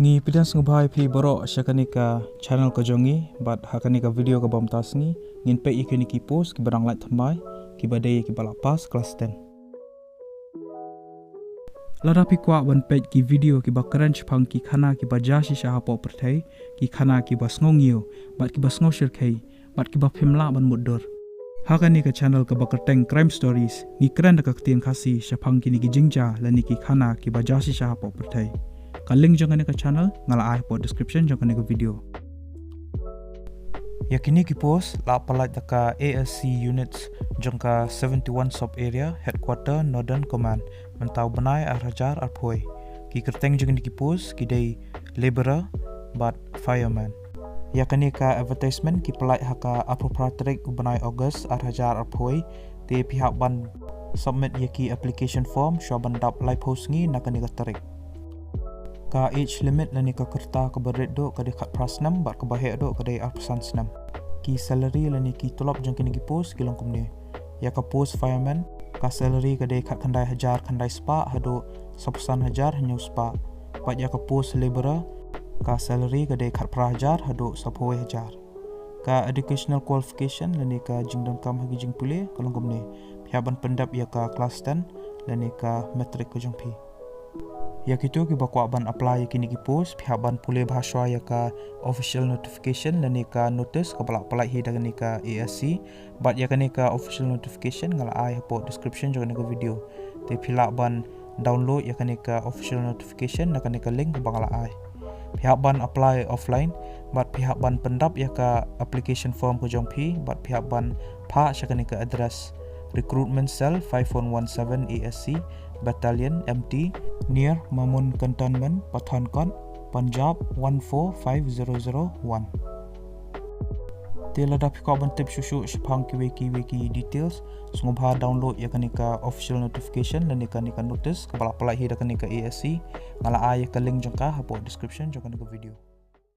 Ngi pidans ngubhai phi borok syakani ka channel ko jongi but hakani ka video ka bom tasngi ngin pe ikuni ki post ki barang light thambai ki badai ki balak pas kelas 10. Lada pi kwa ban page ki video ki bakaran chpang ki khana ki baja shi shahapo perthai ki khana ki basngongio bat ki basngau shirkai bat ki bapimla ban mudur. Hakani ka channel ka bakarteng crime stories ni kran da ka tin khasi shapang ki ni ki jingja lani ki khana ki baja shi shahapo perthai. Ka link jangane ka channel ngala ai po description jangane ka video. Yakini ki post la palat ka ASC units jangka 71 sub area headquarter Northern Command mentau benai arhajar arphoi ki kerteng jangani ki post ki dei laborer but fireman. Yakini ka advertisement ki palat haka appropriate benai August arhajar arphoi te pihak ban submit yaki application form syaban dap lai post ngi nakani ka tarik. Ka age limit lani ka kerta ka berit do ka dekat prasnam bat ka bahek do ka dei arpasan senam. Ki salary lani ki tolop jangkini ki post ki longkum ni. Ya ka post fireman ka salary ka dei kat khandai hajar khandai spa hado sapusan hajar hanyu spa. Bat ya ka post laborer ka salary ka dei kat prahajar hado sapoi hajar. Ka educational qualification lani ka jingdon kam hagi jingpule ka longkum ni. Pihaban pendap ya ka class 10 lani ka matric ka jangpi. Ya kitu ki bakwa ban apply kini ki post pihak ban pulih bahasa ya ka official notification lani ka notice ka balak palai hi dagani ka ASC bat ya kani ka official notification ngala ai hapo description jogani ka video te philak ban download ya kani ka official notification nakani ka link bangala ai pihak ban apply offline bat pihak ban pendap ya ka application form ko jongpi bat pihak ban pha syakani ka address recruitment cell 5117 ASC Battalion MT near Mamun Cantonment, Pathankot, Punjab 145001. Tela dapat kau bantip susu sepang ki wiki details. Sungguh download ya kanika official notification dan kanika notice kepala pelak hi da kanika ASC. Ngala ai ka link jangka hapo description jangka video.